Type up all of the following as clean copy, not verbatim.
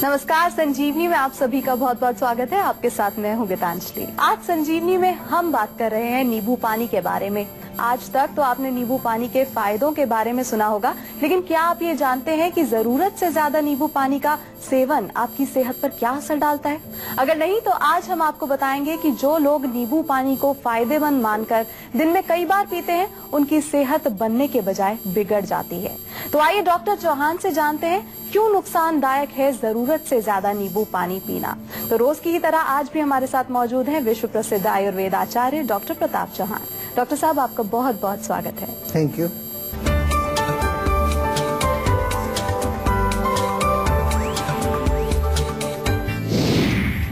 नमस्कार, संजीवनी में आप सभी का बहुत बहुत स्वागत है। आपके साथ मैं हूँ गीतांजलि। आज संजीवनी में हम बात कर रहे हैं नींबू पानी के बारे में। आज तक तो आपने नींबू पानी के फायदों के बारे में सुना होगा, लेकिन क्या आप ये जानते हैं कि जरूरत से ज्यादा नींबू पानी का सेवन आपकी सेहत पर क्या असर डालता है? अगर नहीं तो आज हम आपको बताएंगे कि जो लोग नींबू पानी को फायदेमंद मानकर दिन में कई बार पीते हैं, उनकी सेहत बनने के बजाय बिगड़ जाती है। तो आइए डॉक्टर चौहान से जानते हैं क्यों नुकसानदायक है जरूरत से ज्यादा नींबू पानी पीना। तो रोज की तरह आज भी हमारे साथ मौजूद हैं विश्व प्रसिद्ध आयुर्वेद आचार्य डॉक्टर प्रताप चौहान। डॉक्टर साहब, आपका बहुत बहुत स्वागत है। Thank you.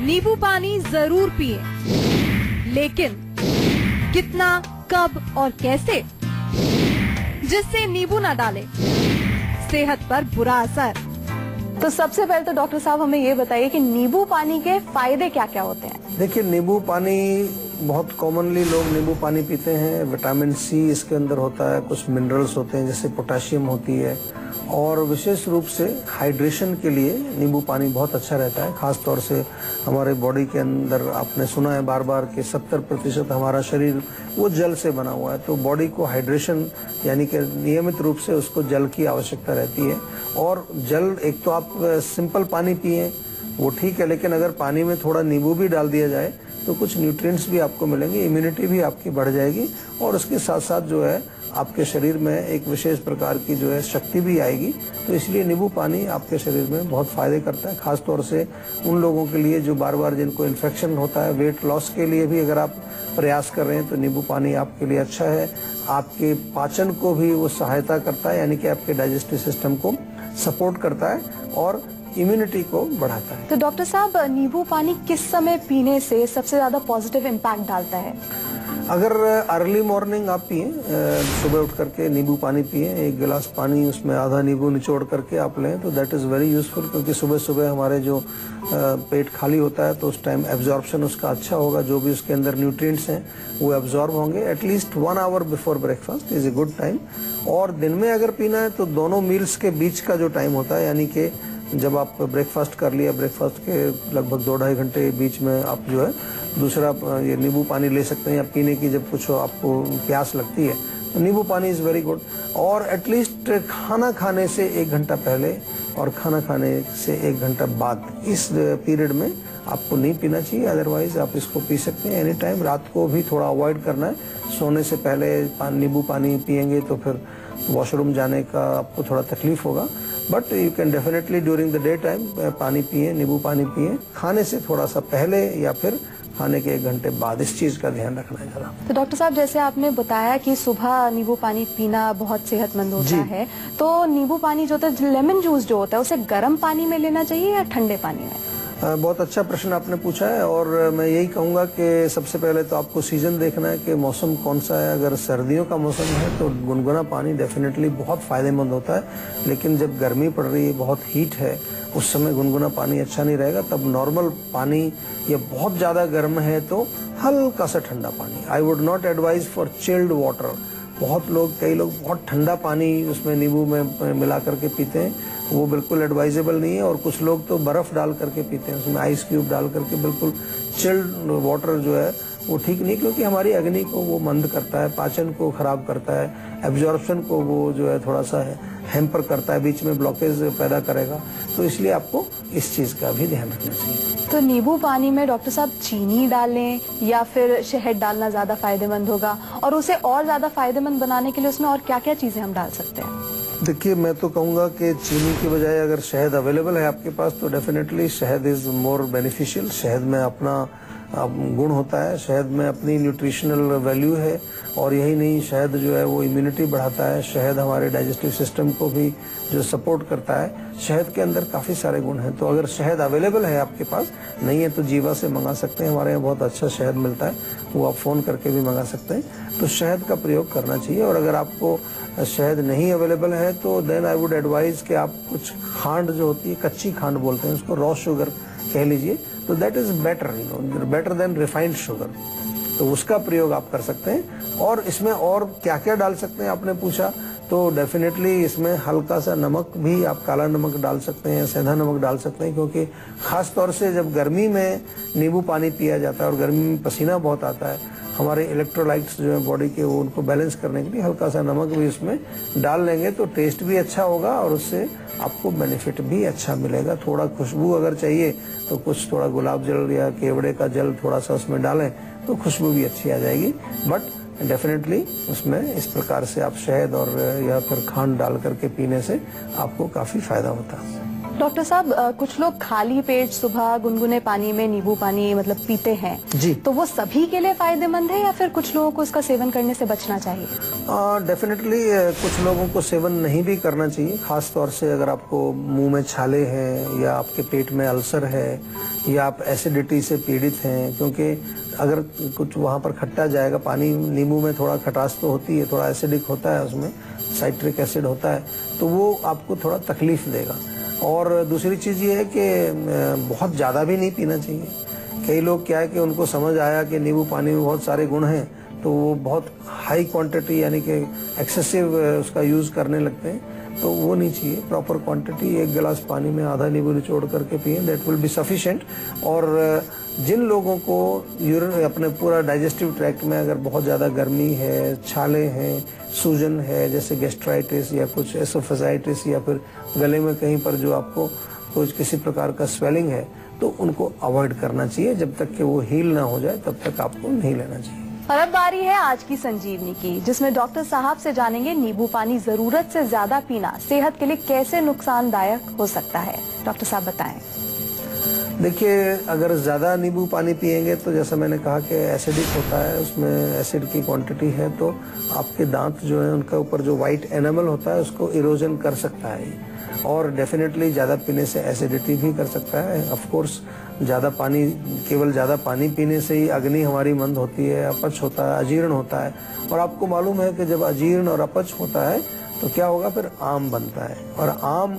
नींबू पानी जरूर पिए, लेकिन कितना, कब और कैसे, जिससे नींबू न डालें, सेहत पर बुरा असर। तो सबसे पहले तो डॉक्टर साहब हमें ये बताइए कि नींबू पानी के फायदे क्या क्या होते हैं? देखिए, नींबू पानी बहुत कॉमनली लोग नींबू पानी पीते हैं। विटामिन सी इसके अंदर होता है, कुछ मिनरल्स होते हैं जैसे पोटेशियम होती है, और विशेष रूप से हाइड्रेशन के लिए नींबू पानी बहुत अच्छा रहता है। खास तौर से हमारे बॉडी के अंदर आपने सुना है बार बार कि 70% हमारा शरीर वो जल से बना हुआ है, तो बॉडी को हाइड्रेशन यानी कि नियमित रूप से उसको जल की आवश्यकता रहती है। और जल, एक तो आप सिंपल पानी पिए वो ठीक है, लेकिन अगर पानी में थोड़ा नींबू भी डाल दिया जाए तो कुछ न्यूट्रिएंट्स भी आपको मिलेंगे, इम्यूनिटी भी आपकी बढ़ जाएगी, और उसके साथ साथ जो है आपके शरीर में एक विशेष प्रकार की जो है शक्ति भी आएगी। तो इसलिए नींबू पानी आपके शरीर में बहुत फायदे करता है। खास तौर से उन लोगों के लिए जो बार बार जिनको इन्फेक्शन होता है, वेट लॉस के लिए भी अगर आप प्रयास कर रहे हैं तो नींबू पानी आपके लिए अच्छा है। आपके पाचन को भी वो सहायता करता है, यानी कि आपके डाइजेस्टिव सिस्टम को सपोर्ट करता है और इम्यूनिटी को बढ़ाता है। तो डॉक्टर साहब, नींबू पानी किस समय पीने से सबसे ज्यादा पॉजिटिव इम्पैक्ट डालता है? अगर अर्ली मॉर्निंग आप पिए, सुबह उठ करके नींबू पानी पिए, एक गिलास पानी उसमें आधा नींबू निचोड़ करके आप लें तो दैट इज़ वेरी यूजफुल, क्योंकि सुबह सुबह हमारे जो पेट खाली होता है तो उस टाइम एब्जॉर्प्शन उसका अच्छा होगा, जो भी उसके अंदर न्यूट्रिएंट्स हैं वो एब्जॉर्ब होंगे। At least 1 hour before breakfast is a good time. और दिन में अगर पीना है तो दोनों मील्स के बीच का जो टाइम होता है, यानी कि जब आप ब्रेकफास्ट कर लिया, ब्रेकफास्ट के लगभग 2-2.5 घंटे बीच में आप जो है दूसरा ये नींबू पानी ले सकते हैं, या पीने की जब कुछ आपको प्यास लगती है तो नींबू पानी इज़ वेरी गुड। और एटलीस्ट खाना खाने से 1 घंटा पहले और खाना खाने से 1 घंटा बाद, इस पीरियड में आपको नहीं पीना चाहिए। अदरवाइज आप इसको पी सकते हैं एनी टाइम। रात को भी थोड़ा अवॉइड करना है, सोने से पहले नींबू पानी पियेंगे तो फिर वॉशरूम जाने का आपको थोड़ा तकलीफ होगा, but you can definitely during the day time पानी पिए, नींबू पानी पिए। खाने से थोड़ा सा पहले या फिर खाने के 1 घंटे बाद इस चीज का ध्यान रखना है जरा। तो डॉक्टर साहब, जैसे आपने बताया कि सुबह नींबू पानी पीना बहुत सेहतमंद होता है, तो नींबू पानी जो होता है, लेमन जूस जो होता है, उसे गर्म पानी में लेना चाहिए या ठंडे पानी में? बहुत अच्छा प्रश्न आपने पूछा है, और मैं यही कहूँगा कि सबसे पहले तो आपको सीजन देखना है कि मौसम कौन सा है। अगर सर्दियों का मौसम है तो गुनगुना पानी डेफिनेटली बहुत फायदेमंद होता है, लेकिन जब गर्मी पड़ रही है, बहुत हीट है, उस समय गुनगुना पानी अच्छा नहीं रहेगा। तब नॉर्मल पानी, या बहुत ज़्यादा गर्म है तो हल्का सा ठंडा पानी। I would not advise for chilled water. कई लोग बहुत ठंडा पानी उसमें नींबू में मिला करके पीते हैं, वो बिल्कुल एडवाइजेबल नहीं है। और कुछ लोग तो बर्फ डाल करके पीते हैं, उसमें आइस क्यूब डाल करके। बिल्कुल चिल्ड वाटर जो है वो ठीक नहीं, क्योंकि हमारी अग्नि को वो मंद करता है, पाचन को खराब करता है, एब्जॉर्प्शन को वो जो है थोड़ा सा हैम्पर करता है, बीच में ब्लॉकेज पैदा करेगा। तो इसलिए आपको इस चीज का भी ध्यान रखना चाहिए। तो नींबू पानी में डॉक्टर साहब चीनी डालें या फिर शहद डालना ज्यादा फायदेमंद होगा? और उसे और ज्यादा फायदेमंद बनाने के लिए उसमें और क्या क्या चीजें हम डाल सकते हैं? देखिए, मैं तो कहूँगा कि चीनी की बजाय अगर शहद अवेलेबल है आपके पास तो डेफिनेटली शहद इज मोर बेनिफिशियल। शहद में अपना गुण होता है, शहद में अपनी न्यूट्रिशनल वैल्यू है, और यही नहीं, शहद जो है वो इम्यूनिटी बढ़ाता है। शहद हमारे डाइजेस्टिव सिस्टम को भी जो सपोर्ट करता है। शहद के अंदर काफ़ी सारे गुण हैं। तो अगर शहद अवेलेबल है आपके पास, नहीं है तो जीवा से मंगा सकते हैं, हमारे यहाँ बहुत अच्छा शहद मिलता है, वो आप फ़ोन करके भी मंगा सकते हैं। तो शहद का प्रयोग करना चाहिए। और अगर आपको शहद नहीं अवेलेबल है तो देन आई वुड एडवाइज कि आप कुछ खांड जो होती है, कच्ची खांड बोलते हैं उसको, रॉ शुगर कह लीजिए, तो that is better, better than refined sugar. तो उसका प्रयोग आप कर सकते हैं। और इसमें और क्या क्या डाल सकते हैं आपने पूछा, तो डेफिनेटली इसमें हल्का सा नमक भी, आप काला नमक डाल सकते हैं, सेंधा नमक डाल सकते हैं, क्योंकि खास तौर से जब गर्मी में नींबू पानी पिया जाता है और गर्मी में पसीना बहुत आता है, हमारे इलेक्ट्रोलाइट्स जो है बॉडी के, वो उनको बैलेंस करने के लिए हल्का सा नमक भी उसमें डाल लेंगे तो टेस्ट भी अच्छा होगा और उससे आपको बेनिफिट भी अच्छा मिलेगा। थोड़ा खुशबू अगर चाहिए तो कुछ थोड़ा गुलाब जल या केवड़े का जल थोड़ा सा उसमें डालें तो खुशबू भी अच्छी आ जाएगी। बट डेफिनेटली उसमें इस प्रकार से आप शहद और या फिर खांड डाल करके पीने से आपको काफी फायदा होता है। डॉक्टर साहब, कुछ लोग खाली पेट सुबह गुनगुने पानी में नींबू पानी मतलब पीते हैं जी, तो वो सभी के लिए फायदेमंद है या फिर कुछ लोगों को उसका सेवन करने से बचना चाहिए? डेफिनेटली कुछ लोगों को सेवन नहीं भी करना चाहिए, खास तौर से अगर आपको मुंह में छाले हैं या आपके पेट में अल्सर है या आप एसिडिटी से पीड़ित हैं, क्योंकि अगर कुछ वहाँ पर खट्टा जाएगा पानी, नींबू में थोड़ा खटास तो होती है, थोड़ा एसिडिक होता है, उसमें साइट्रिक एसिड होता है, तो वो आपको थोड़ा तकलीफ देगा। और दूसरी चीज़ ये है कि बहुत ज़्यादा भी नहीं पीना चाहिए। कई लोग क्या है कि उनको समझ आया कि नींबू पानी में बहुत सारे गुण हैं तो वो बहुत हाई क्वांटिटी यानी कि एक्सेसिव उसका यूज़ करने लगते हैं, तो वो नहीं चाहिए। प्रॉपर क्वांटिटी, 1 गिलास पानी में आधा नींबू निचोड़ करके पिए, दैट विल बी सफिशिएंट। और जिन लोगों को यूरिन अपने पूरा डाइजेस्टिव ट्रैक्ट में अगर बहुत ज़्यादा गर्मी है, छाले हैं, सूजन है, जैसे गैस्ट्राइटिस या कुछ एसोफेजाइटिस या फिर गले में कहीं पर जो आपको कुछ किसी प्रकार का स्वेलिंग है, तो उनको अवॉइड करना चाहिए। जब तक कि वो हील ना हो जाए तब तक आपको नहीं लेना चाहिए। और अब बारी है आज की संजीवनी की, जिसमें डॉक्टर साहब से जानेंगे नींबू पानी जरूरत से ज्यादा पीना सेहत के लिए कैसे नुकसानदायक हो सकता है। डॉक्टर साहब बताएं। देखिए, अगर ज़्यादा नींबू पानी पिएंगे तो जैसा मैंने कहा कि एसिडिक होता है, उसमें एसिड की क्वांटिटी है, तो आपके दांत जो है उनका ऊपर जो वाइट एनामल होता है उसको इरोजन कर सकता है और डेफिनेटली ज़्यादा पीने से एसिडिटी भी कर सकता है। ऑफ कोर्स ज़्यादा पानी, केवल ज़्यादा पानी पीने से ही अग्नि हमारी मंद होती है, अपच होता है, अजीर्ण होता है। और आपको मालूम है कि जब अजीर्ण और अपच होता है तो क्या होगा, फिर आम बनता है और आम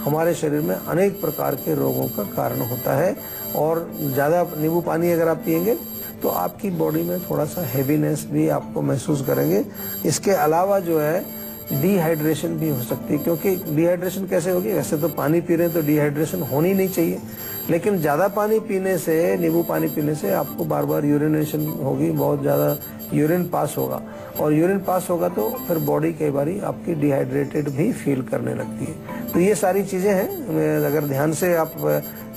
हमारे शरीर में अनेक प्रकार के रोगों का कारण होता है। और ज़्यादा नींबू पानी अगर आप पिएंगे तो आपकी बॉडी में थोड़ा सा हेवीनेस भी आपको महसूस करेंगे। इसके अलावा जो है डिहाइड्रेशन भी हो सकती है, क्योंकि डिहाइड्रेशन कैसे होगी, वैसे तो पानी पी रहे हैं तो डिहाइड्रेशन होनी नहीं चाहिए, लेकिन ज़्यादा पानी पीने से, नींबू पानी पीने से आपको बार बार यूरिनेशन होगी, बहुत ज़्यादा यूरिन पास होगा और यूरिन पास होगा तो फिर बॉडी कई बारी आपकी डिहाइड्रेटेड भी फील करने लगती है। तो ये सारी चीज़ें हैं, अगर ध्यान से आप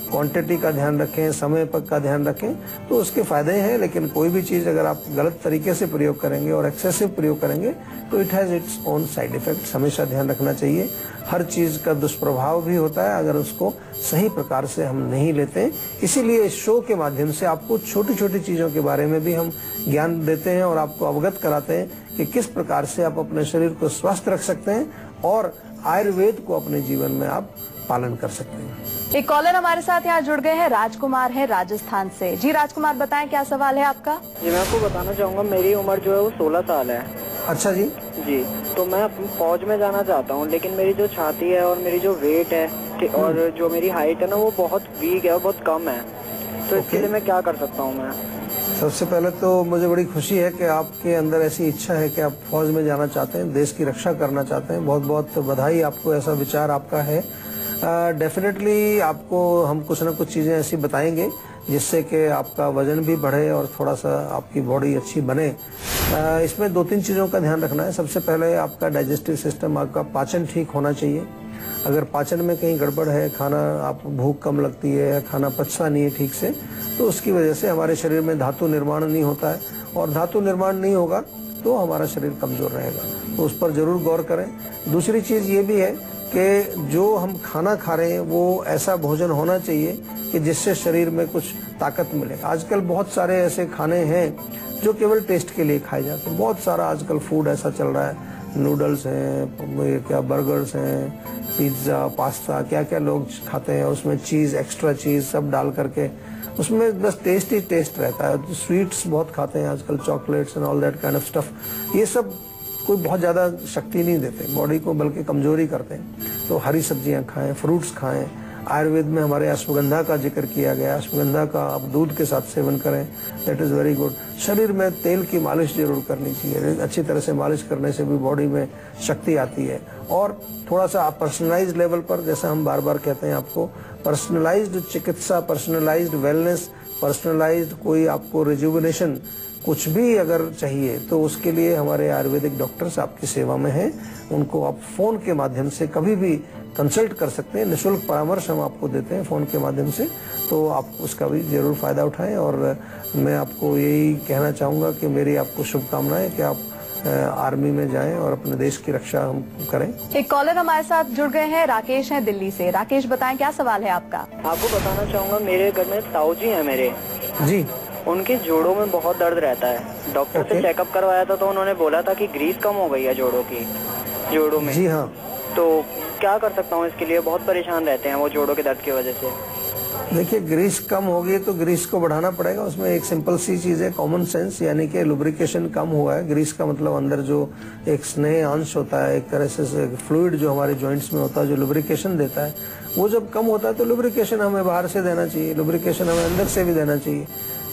क्वांटिटी का ध्यान रखें, समय पर का ध्यान रखें तो उसके फायदे हैं। लेकिन कोई भी चीज़ अगर आप गलत तरीके से प्रयोग करेंगे और एक्सेसिव प्रयोग करेंगे तो it has its own side effects. हमेशा ध्यान रखना चाहिए, हर चीज़ का दुष्प्रभाव भी होता है अगर उसको सही प्रकार से हम नहीं लेते। इसीलिए इस शो के माध्यम से आपको छोटी छोटी चीज़ों के बारे में भी हम ज्ञान देते हैं और आपको अवगत कराते हैं कि किस प्रकार से आप अपने शरीर को स्वस्थ रख सकते हैं और आयुर्वेद को अपने जीवन में आप पालन कर सकते हैं। एक कॉलर हमारे साथ यहाँ जुड़ गए हैं, राजकुमार है राजस्थान से। जी राजकुमार, बताएं क्या सवाल है आपका? जी, मैं आपको बताना चाहूँगा, मेरी उम्र जो है वो 16 साल है। अच्छा जी। जी, तो मैं फौज में जाना चाहता हूँ, लेकिन मेरी जो छाती है और मेरी जो वेट है और जो मेरी हाइट है ना वो बहुत वीक है, बहुत कम है। तो इसके लिए मैं क्या कर सकता हूँ? मैं सबसे पहले तो मुझे बड़ी खुशी है कि आपके अंदर ऐसी इच्छा है कि आप फौज में जाना चाहते हैं, देश की रक्षा करना चाहते हैं। बहुत बहुत बधाई आपको, ऐसा विचार आपका है। डेफिनेटली आपको हम कुछ ना कुछ चीज़ें ऐसी बताएंगे जिससे कि आपका वजन भी बढ़े और थोड़ा सा आपकी बॉडी अच्छी बने। इसमें 2-3 चीज़ों का ध्यान रखना है। सबसे पहले आपका डाइजेस्टिव सिस्टम, आपका पाचन ठीक होना चाहिए। अगर पाचन में कहीं गड़बड़ है, खाना आप भूख कम लगती है, खाना पचता नहीं है ठीक से, तो उसकी वजह से हमारे शरीर में धातु निर्माण नहीं होता है और धातु निर्माण नहीं होगा तो हमारा शरीर कमज़ोर रहेगा, तो उस पर ज़रूर गौर करें। दूसरी चीज़ ये भी है कि जो हम खाना खा रहे हैं वो ऐसा भोजन होना चाहिए कि जिससे शरीर में कुछ ताकत मिले। आजकल बहुत सारे ऐसे खाने हैं जो केवल टेस्ट के लिए खाए जाते हैं। बहुत सारा आजकल फूड ऐसा चल रहा है, नूडल्स हैं, क्या बर्गर्स हैं, पिज्ज़ा, पास्ता, क्या क्या लोग खाते हैं। उसमें चीज़, एक्स्ट्रा चीज़ सब डाल करके उसमें बस टेस्ट ही टेस्ट रहता है। स्वीट्स बहुत खाते हैं आजकल, chocolates and all that kind of stuff. ये सब कोई बहुत ज़्यादा शक्ति नहीं देते बॉडी को, बल्कि कमजोरी करते हैं। तो हरी सब्जियां खाएं, फ्रूट्स खाएं, आयुर्वेद में हमारे अश्वगंधा का जिक्र किया गया, अश्वगंधा का आप दूध के साथ सेवन करें, दैट इज वेरी गुड। शरीर में तेल की मालिश जरूर करनी चाहिए, अच्छी तरह से मालिश करने से भी बॉडी में शक्ति आती है। और थोड़ा सा आप पर्सनलाइज्ड लेवल पर, जैसा हम बार बार कहते हैं आपको, पर्सनलाइज्ड चिकित्सा, पर्सनलाइज्ड वेलनेस, पर्सनलाइज्ड कोई आपको रिजुविनेशन कुछ भी अगर चाहिए तो उसके लिए हमारे आयुर्वेदिक डॉक्टर्स आपकी सेवा में हैं। उनको आप फोन के माध्यम से कभी भी कंसल्ट कर सकते हैं, निःशुल्क परामर्श हम आपको देते हैं फोन के माध्यम से, तो आप उसका भी जरूर फायदा उठाएं। और मैं आपको यही कहना चाहूँगा कि मेरी आपको शुभकामनाएं कि आप आर्मी में जाएं और अपने देश की रक्षा हम करें। एक कॉलर हमारे साथ जुड़ गए हैं, राकेश हैं दिल्ली से। राकेश बताएं क्या सवाल है आपका? आपको बताना चाहूँगा, मेरे घर में ताऊ जी हैं मेरे जी, उनके जोड़ों में बहुत दर्द रहता है। डॉक्टर से चेकअप करवाया था तो उन्होंने बोला था कि ग्रीस कम हो गई है जोड़ों में। जी हाँ। तो क्या कर सकता हूँ इसके लिए? बहुत परेशान रहते हैं वो जोड़ों के दर्द की वजह से। देखिए, ग्रीस कम होगी तो ग्रीस को बढ़ाना पड़ेगा। उसमें एक सिंपल सी चीज है, कॉमन सेंस, यानी कि लुब्रिकेशन कम हुआ है। ग्रीस का मतलब अंदर जो एक स्नेह अंश होता है, एक तरह से फ्लूइड जो हमारे जॉइंट्स में होता है, जो लुब्रिकेशन देता है, वो जब कम होता है तो लुब्रिकेशन हमें बाहर से देना चाहिए, लुब्रिकेशन हमें अंदर से भी देना चाहिए।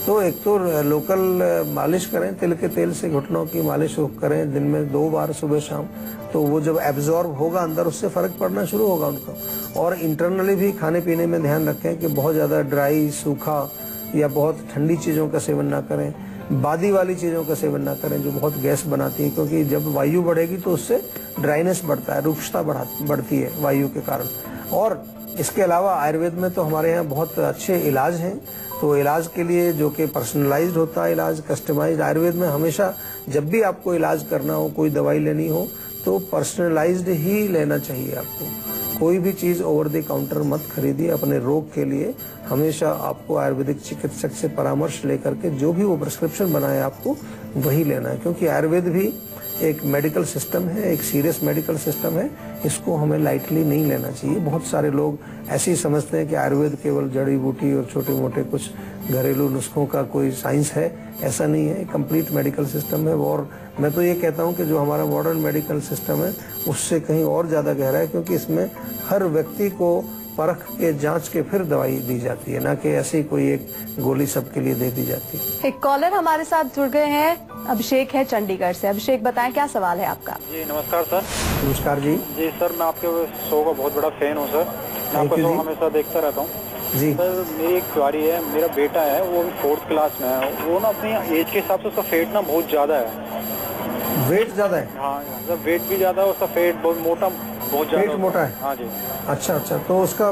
तो एक तो लोकल मालिश करें, तिल के तेल से घुटनों की मालिश करें दिन में 2 बार सुबह शाम, तो वो जब एब्जॉर्ब होगा अंदर, उससे फर्क पड़ना शुरू होगा उनको। और इंटरनली भी खाने पीने में ध्यान रखें कि बहुत ज्यादा ड्राई, सूखा या बहुत ठंडी चीजों का सेवन ना करें, बादी वाली चीजों का सेवन ना करें जो बहुत गैस बनाती है, क्योंकि जब वायु बढ़ेगी तो उससे ड्राइनेस बढ़ता है, रुक्षता बढ़ती है वायु के कारण। और इसके अलावा आयुर्वेद में तो हमारे यहाँ बहुत अच्छे इलाज हैं, तो इलाज के लिए जो कि पर्सनलाइज्ड होता है इलाज, कस्टमाइज्ड, आयुर्वेद में हमेशा जब भी आपको इलाज करना हो, कोई दवाई लेनी हो, तो पर्सनलाइज्ड ही लेना चाहिए आपको। कोई भी चीज ओवर द काउंटर मत खरीदिए अपने रोग के लिए। हमेशा आपको आयुर्वेदिक चिकित्सक से परामर्श लेकर के जो भी वो प्रिस्क्रिप्शन बनाए आपको वही लेना है, क्योंकि आयुर्वेद भी एक मेडिकल सिस्टम है, एक सीरियस मेडिकल सिस्टम है। इसको हमें लाइटली नहीं लेना चाहिए। बहुत सारे लोग ऐसे ही समझते हैं कि आयुर्वेद केवल जड़ी बूटी और छोटे मोटे कुछ घरेलू नुस्खों का कोई साइंस है, ऐसा नहीं है। कंप्लीट मेडिकल सिस्टम है। और मैं तो ये कहता हूँ कि जो हमारा मॉडर्न मेडिकल सिस्टम है उससे कहीं और ज्यादा गहरा है, क्योंकि इसमें हर व्यक्ति को परख के जांच के फिर दवाई दी जाती है, ना कि ऐसे ही कोई एक गोली सबके लिए दे दी जाती है। एक कॉलर हमारे साथ जुड़ गए हैं, अभिषेक है चंडीगढ़ से। अभिषेक बताएं क्या सवाल है आपका? जी नमस्कार सर। नमस्कार जी। जी सर, मैं आपके शो का बहुत बड़ा फैन हूँ सर। मैं आपका शो हमेशा देखता रहता हूँ जी। सर, मेरी एक क्वारी है, मेरा बेटा है वो अभी 4th क्लास में है, वो ना अपनी एज के हिसाब से उसका फेट ना बहुत ज्यादा है। वेट ज्यादा है? हाँ सर, वेट भी ज्यादा है, उसका फेट बहुत मोटा, बहुत ज्यादा। पेट मोटा है? हाँ जी। अच्छा, तो उसका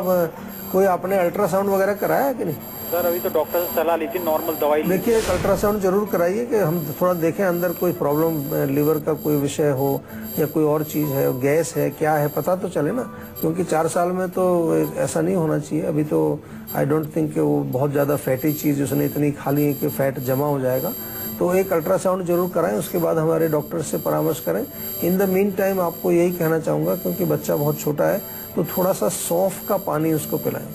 कोई आपने अल्ट्रासाउंड वगैरह कराया है कि नहीं? सर अभी तो डॉक्टर से सलाह ली थी, नॉर्मल दवाई। देखिए, एक अल्ट्रासाउंड जरूर कराइए कि हम थोड़ा देखें अंदर कोई प्रॉब्लम, लिवर का कोई विषय हो या कोई और चीज है, गैस है, क्या है, पता तो चले ना। क्योंकि 4 साल में तो ऐसा नहीं होना चाहिए। अभी तो आई डोंट थिंक कि वो बहुत ज्यादा फैटी चीज उसने इतनी खा ली है कि फैट जमा हो जाएगा। तो एक अल्ट्रासाउंड जरूर कराएं, उसके बाद हमारे डॉक्टर से परामर्श करें। इन द मीन टाइम आपको यही कहना चाहूंगा, क्योंकि बच्चा बहुत छोटा है, तो थोड़ा सा सौंफ का पानी उसको पिलाएं।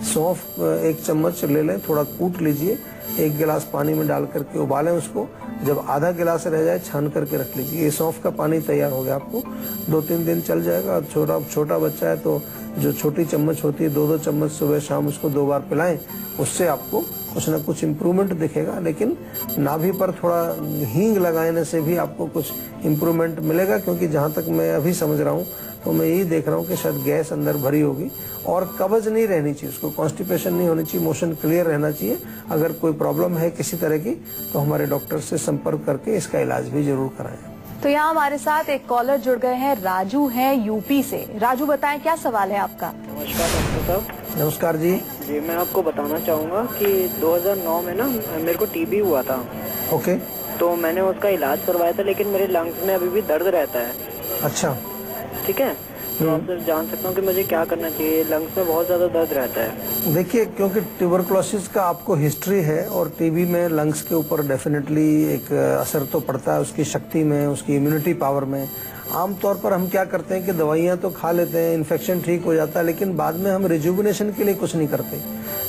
सौंफ 1 चम्मच ले लें, थोड़ा कूट लीजिए, 1 गिलास पानी में डाल करके उबालें उसको। जब आधा गिलास रह जाए छान करके रख लीजिए। ये सौंफ का पानी तैयार हो गया, आपको 2-3 दिन चल जाएगा। छोटा बच्चा है तो जो छोटी चम्मच होती है 2-2 चम्मच सुबह शाम उसको 2 बार पिलाएं, उससे आपको कुछ ना कुछ इम्प्रूवमेंट दिखेगा। लेकिन नाभि पर थोड़ा हींग लगाने से भी आपको कुछ इम्प्रूवमेंट मिलेगा, क्योंकि जहाँ तक मैं अभी समझ रहा हूँ तो मैं यही देख रहा हूँ कि शायद गैस अंदर भरी होगी और कब्ज नहीं रहनी चाहिए, उसको कॉन्स्टिपेशन नहीं होनी चाहिए, मोशन क्लियर रहना चाहिए। अगर कोई प्रॉब्लम है किसी तरह की तो हमारे डॉक्टर से संपर्क करके इसका इलाज भी जरूर कराएं। तो यहाँ हमारे साथ एक कॉलर जुड़ गए हैं, राजू हैं यूपी से। राजू बताएं क्या सवाल है आपका? नमस्कार डॉक्टर साहब। नमस्कार जी। जी, मैं आपको बताना चाहूँगा कि 2009 में ना मेरे को टीबी हुआ था। ओके। तो मैंने उसका इलाज करवाया था, लेकिन मेरे लंग्स में अभी भी दर्द रहता है। अच्छा, ठीक है, तो आपसे जान सकता हूँ कि मुझे क्या करना चाहिए? लंग्स में बहुत ज्यादा दर्द रहता है। देखिए, क्योंकि ट्यूबरकुलोसिस का आपको हिस्ट्री है और टीबी में लंग्स के ऊपर डेफिनेटली एक असर तो पड़ता है, उसकी शक्ति में, उसकी इम्यूनिटी पावर में। आमतौर पर हम क्या करते हैं कि दवाइयां तो खा लेते हैं, इन्फेक्शन ठीक हो जाता है, लेकिन बाद में हम रिजुविनेशन के लिए कुछ नहीं करते।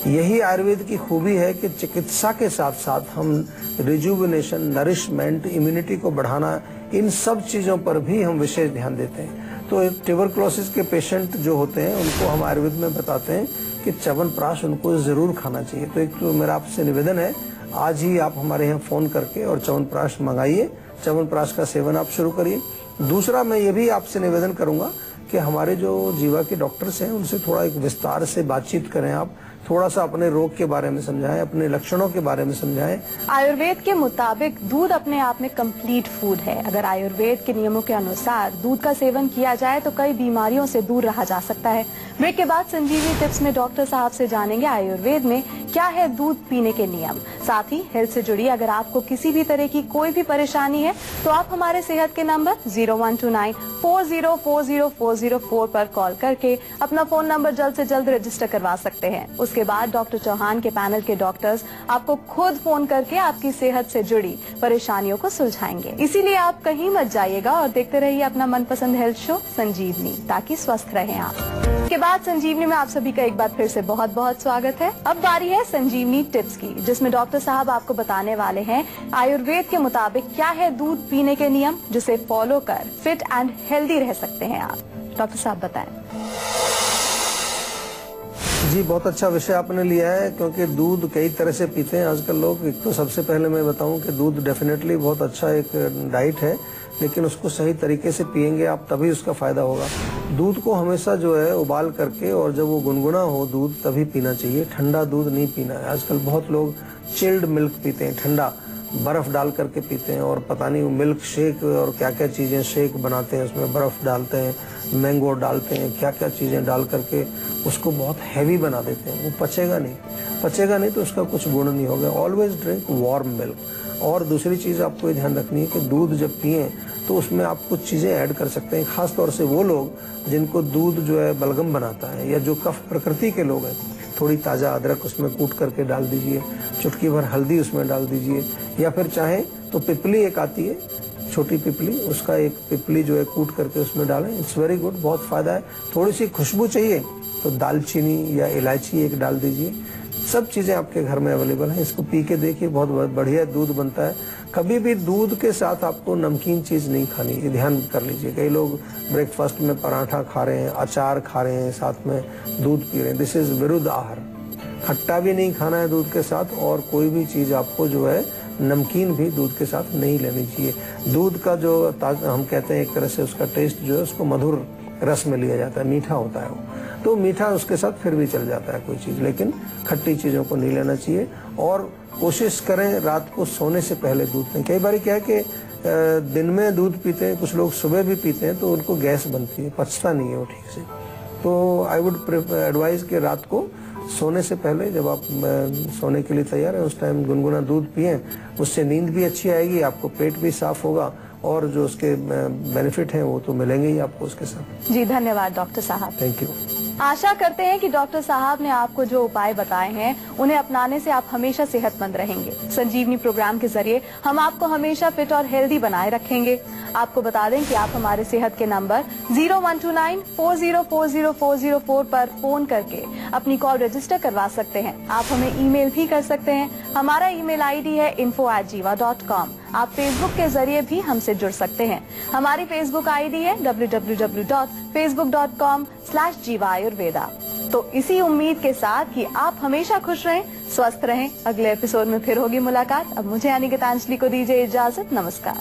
यही आयुर्वेद की खूबी है कि चिकित्सा के साथ साथ हम रिजुविनेशन, नरिशमेंट, इम्यूनिटी को बढ़ाना, इन सब चीजों पर भी हम विशेष ध्यान देते हैं। तो ट्यूबरकुलोसिस के पेशेंट जो होते हैं उनको हम आयुर्वेद में बताते हैं कि च्यवनप्राश उनको जरूर खाना चाहिए। तो एक तो मेरा आपसे निवेदन है, आज ही आप हमारे यहाँ फोन करके और च्यवनप्राश मंगाइए, च्यवनप्राश का सेवन आप शुरू करिए। दूसरा, मैं ये भी आपसे निवेदन करूंगा कि हमारे जो जीवा के डॉक्टर्स हैं उनसे थोड़ा एक विस्तार से बातचीत करें, आप थोड़ा सा अपने रोग के बारे में समझाएं, अपने लक्षणों के बारे में समझाएं। आयुर्वेद के मुताबिक दूध अपने आप में कंप्लीट फूड है। अगर आयुर्वेद के नियमों के अनुसार दूध का सेवन किया जाए तो कई बीमारियों से दूर रहा जा सकता है। ब्रेक के बाद संजीवनी टिप्स में डॉक्टर साहब से जानेंगे आयुर्वेद में क्या है दूध पीने के नियम। साथ ही हेल्थ से जुड़ी अगर आपको किसी भी तरह की कोई भी परेशानी है तो आप हमारे सेहत के नंबर 0129404004 पर कॉल करके अपना फोन नंबर जल्द से जल्द रजिस्टर करवा सकते हैं। उसके बाद डॉक्टर चौहान के पैनल के डॉक्टर्स आपको खुद फोन करके आपकी सेहत से जुड़ी परेशानियों को सुलझाएंगे। इसीलिए आप कहीं मत जाइएगा और देखते रहिए अपना मनपसंद हेल्थ शो संजीवनी, ताकि स्वस्थ रहें आप। के बाद संजीवनी में आप सभी का एक बार फिर से बहुत बहुत स्वागत है। अब बारी है संजीवनी टिप्स की, जिसमें डॉक्टर साहब आपको बताने वाले हैं आयुर्वेद के मुताबिक क्या है दूध पीने के नियम, जिसे फॉलो कर फिट एंड हेल्दी रह सकते हैं आप। डॉक्टर साहब बताएं। जी, बहुत अच्छा विषय आपने लिया है, क्योंकि दूध कई तरह से पीते हैं आजकल लोग। एक तो सबसे पहले मैं बताऊं कि दूध डेफिनेटली बहुत अच्छा एक डाइट है, लेकिन उसको सही तरीके से पिएंगे आप तभी उसका फायदा होगा। दूध को हमेशा जो है उबाल करके और जब वो गुनगुना हो दूध तभी पीना चाहिए, ठंडा दूध नहीं पीना है। आजकल बहुत लोग चिल्ड मिल्क पीते हैं, ठंडा बर्फ डाल करके पीते हैं, और पता नहीं वो मिल्क शेक और क्या क्या चीजें शेक बनाते हैं, उसमें बर्फ डालते हैं, मैंगो डालते हैं, क्या क्या चीजें डाल करके उसको बहुत हैवी बना देते हैं। वो पचेगा नहीं तो उसका कुछ गुण नहीं होगा। Always drink warm milk. और दूसरी चीज आपको ये ध्यान रखनी है कि दूध जब पिए तो उसमें आप कुछ चीजें ऐड कर सकते हैं, खास तौर से वो लोग जिनको दूध जो है बलगम बनाता है, या जो कफ प्रकृति के लोग हैं। थोड़ी ताजा अदरक उसमें कूट करके डाल दीजिए, चुटकी भर हल्दी उसमें डाल दीजिए, या फिर चाहे तो पिपली एक आती है छोटी पिपली, उसका एक पिपली जो है कूट करके उसमें डालें। इट्स वेरी गुड, बहुत फायदा है। थोड़ी सी खुशबू चाहिए तो दालचीनी या इलायची एक डाल दीजिए। सब चीजें आपके घर में अवेलेबल हैं, इसको पी के देखिए, बहुत बढ़िया दूध बनता है। कभी भी दूध के साथ आपको नमकीन चीज नहीं खानी, ये ध्यान कर लीजिए। कई लोग ब्रेकफास्ट में पराठा खा रहे हैं, अचार खा रहे हैं, साथ में दूध पी रहे हैं। दिस इज विरुद्ध आहार। खट्टा भी नहीं खाना है दूध के साथ, और कोई भी चीज आपको जो है नमकीन भी दूध के साथ नहीं लेनी चाहिए। दूध का जो हम कहते हैं एक तरह से उसका टेस्ट जो है उसको मधुर रस में लिया जाता है, मीठा होता है वो, तो मीठा उसके साथ फिर भी चल जाता है कोई चीज, लेकिन खट्टी चीजों को नहीं लेना चाहिए। और कोशिश करें रात को सोने से पहले दूध लें। कई बार क्या है कि दिन में दूध पीते हैं, कुछ लोग सुबह भी पीते हैं, तो उनको गैस बनती है, पचता नहीं है वो ठीक से। तो आई वुड एडवाइज कि रात को सोने से पहले जब आप सोने के लिए तैयार हैं उस टाइम गुनगुना दूध पिएं, उससे नींद भी अच्छी आएगी, आपको पेट भी साफ होगा, और जो उसके बेनिफिट हैं वो तो मिलेंगे ही आपको उसके साथ। जी धन्यवाद डॉक्टर साहब। Thank you. आशा करते हैं कि डॉक्टर साहब ने आपको जो उपाय बताए हैं उन्हें अपनाने से आप हमेशा सेहतमंद रहेंगे। संजीवनी प्रोग्राम के जरिए हम आपको हमेशा फिट और हेल्दी बनाए रखेंगे। आपको बता दें कि आप हमारे सेहत के नंबर 0129404004 पर फोन करके अपनी कॉल रजिस्टर करवा सकते हैं। आप हमें ईमेल भी कर सकते हैं। हमारा ईमेल आईडी है info@jiva.com। आप फेसबुक के जरिए भी हमसे जुड़ सकते हैं। हमारी फेसबुक आईडी है www.facebook.com/jiva-ayurveda। तो इसी उम्मीद के साथ कि आप हमेशा खुश रहें, स्वस्थ रहें। अगले एपिसोड में फिर होगी मुलाकात। अब मुझे यानी गीतांजलि को दीजिए इजाजत। नमस्कार।